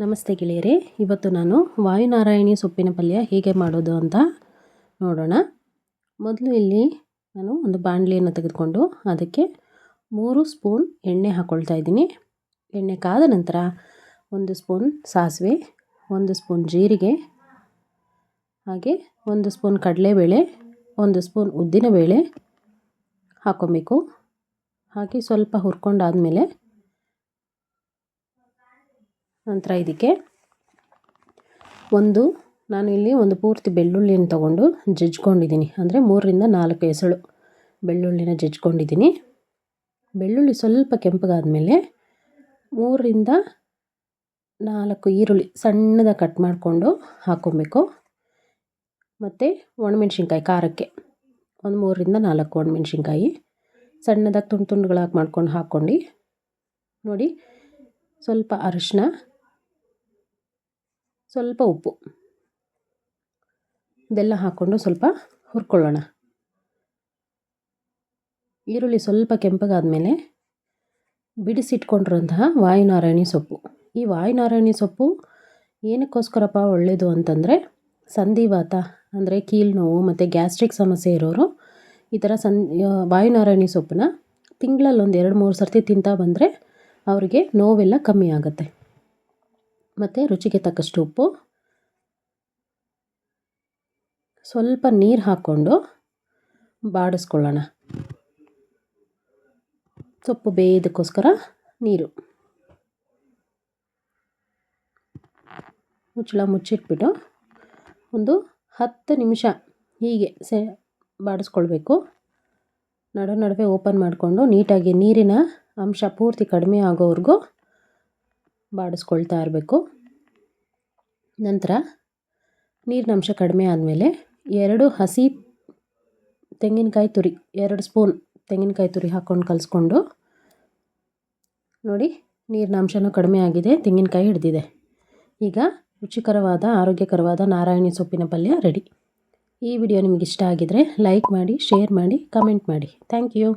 ನಮಸ್ತೆ ಗೆಳೆಯರೇ, ಇವತ್ತು ನಾನು ವಾಯುನಾರಾಯಣಿ ಸೊಪ್ಪಿನ ಪಲ್ಯ ಹೇಗೆ ಮಾಡೋದು ಅಂತ ನೋಡೋಣ. ಮೊದಲು ಇಲ್ಲಿ ನಾನು ಒಂದು ಬಾಣಲಿಯನ್ನು ತೆಗೆದುಕೊಂಡು ಅದಕ್ಕೆ 3 ಸ್ಪೂನ್ ಎಣ್ಣೆ ಹಾಕ್ಕೊಳ್ತಾ ಇದ್ದೀನಿ. ಎಣ್ಣೆ ಕಾದ ನಂತರ 1 ಸ್ಪೂನ್ ಸಾಸಿವೆ, 1 ಸ್ಪೂನ್ ಜೀರಿಗೆ, ಹಾಗೆ 1 ಸ್ಪೂನ್ ಕಡಲೆಬೇಳೆ, 1 ಸ್ಪೂನ್ ಉದ್ದಿನಬೇಳೆ ಹಾಕ್ಕೊಬೇಕು. ಹಾಕಿ ಸ್ವಲ್ಪ ಹುರ್ಕೊಂಡಾದಮೇಲೆ ನಂತರ ಇದಕ್ಕೆ ನಾನಿಲ್ಲಿ ಒಂದು ಪೂರ್ತಿ ಬೆಳ್ಳುಳ್ಳಿಯನ್ನು ತೊಗೊಂಡು ಜಜ್ಕೊಂಡಿದ್ದೀನಿ. ಅಂದರೆ 3 ರಿಂದ 4 ಎಸಳು ಬೆಳ್ಳುಳ್ಳಿನ ಜಜ್ಕೊಂಡಿದ್ದೀನಿ. ಬೆಳ್ಳುಳ್ಳಿ ಸ್ವಲ್ಪ ಕೆಂಪಗಾದಮೇಲೆ 3 ರಿಂದ 4 ಈರುಳ್ಳಿ ಸಣ್ಣದಾಗಿ ಕಟ್ ಮಾಡಿಕೊಂಡು ಹಾಕ್ಕೊಬೇಕು. ಮತ್ತು ಒಣಮೆಣ್ಸಿನ್ಕಾಯಿ ಖಾರಕ್ಕೆ ಒಂದು 3 ರಿಂದ 4 ಒಣಮೆಣ್ಸಿನ್ಕಾಯಿ ಸಣ್ಣದಾಗಿ ತುಂಡುಗಳಾಗಿ ಮಾಡ್ಕೊಂಡು ಹಾಕ್ಕೊಂಡು ನೋಡಿ, ಸ್ವಲ್ಪ ಅರಿಶಿನ, ಸ್ವಲ್ಪ ಉಪ್ಪು ಇದೆಲ್ಲ ಹಾಕ್ಕೊಂಡು ಸ್ವಲ್ಪ ಹುರ್ಕೊಳ್ಳೋಣ. ಈರುಳ್ಳಿ ಸ್ವಲ್ಪ ಕೆಂಪಗಾದಮೇಲೆ ಬಿಡಿಸಿಟ್ಕೊಂಡಿರೋಂತಹ ವಾಯುನಾರಾಯಣಿ ಸೊಪ್ಪು. ಈ ವಾಯುನಾರಾಯಣಿ ಸೊಪ್ಪು ಏನಕ್ಕೋಸ್ಕರಪ್ಪ ಒಳ್ಳೆಯದು ಅಂತಂದರೆ, ಸಂಧಿವಾತ ಅಂದರೆ ಕೀಲು ನೋವು ಮತ್ತು ಗ್ಯಾಸ್ಟ್ರಿಕ್ ಸಮಸ್ಯೆ ಇರೋರು ಈ ಥರ ವಾಯುನಾರಾಯಣಿ ಸೊಪ್ಪನ್ನ ತಿಂಗಳಲ್ಲಿ ಒಂದು 2-3 ಸರ್ತಿ ತಿಂತಾ ಬಂದರೆ ಅವರಿಗೆ ನೋವೆಲ್ಲ ಕಮ್ಮಿ ಆಗುತ್ತೆ. ಮತ್ತು ರುಚಿಗೆ ತಕ್ಕಷ್ಟು ಉಪ್ಪು, ಸ್ವಲ್ಪ ನೀರು ಹಾಕ್ಕೊಂಡು ಬಾಡಿಸ್ಕೊಳ್ಳೋಣ. ಸೊಪ್ಪು ಬೇಯೋದಕ್ಕೋಸ್ಕರ ನೀರು. ಮುಚ್ಚಳ ಮುಚ್ಚಿಟ್ಬಿಟ್ಟು ಒಂದು 10 ನಿಮಿಷ ಹೀಗೆ ಬಾಡಿಸ್ಕೊಳ್ಬೇಕು. ನಡುವೆ ಓಪನ್ ಮಾಡಿಕೊಂಡು ನೀಟಾಗಿ ನೀರಿನ ಅಂಶ ಪೂರ್ತಿ ಕಡಿಮೆ ಆಗೋವರೆಗೂ ಬಾಡಿಸ್ಕೊಳ್ತಾ ಇರಬೇಕು. ನಂತರ ನೀರಿನ ಅಂಶ ಕಡಿಮೆ ಆದಮೇಲೆ 2 ಹಸಿ ತೆಂಗಿನಕಾಯಿ ತುರಿ, 2 ಸ್ಪೂನ್ ತೆಂಗಿನಕಾಯಿ ತುರಿ ಹಾಕ್ಕೊಂಡು ಕಲಿಸ್ಕೊಂಡು ನೋಡಿ, ನೀರಿನ ಅಂಶನೂ ಕಡಿಮೆ ಆಗಿದೆ, ತೆಂಗಿನಕಾಯಿ ಹಿಡಿದಿದೆ. ಈಗ ರುಚಿಕರವಾದ ಆರೋಗ್ಯಕರವಾದ ನಾರಾಯಣಿ ಸೊಪ್ಪಿನ ಪಲ್ಯ ರೆಡಿ. ಈ ವಿಡಿಯೋ ನಿಮಗೆ ಇಷ್ಟ ಆಗಿದರೆ ಲೈಕ್ ಮಾಡಿ, ಶೇರ್ ಮಾಡಿ, ಕಮೆಂಟ್ ಮಾಡಿ. Thank you.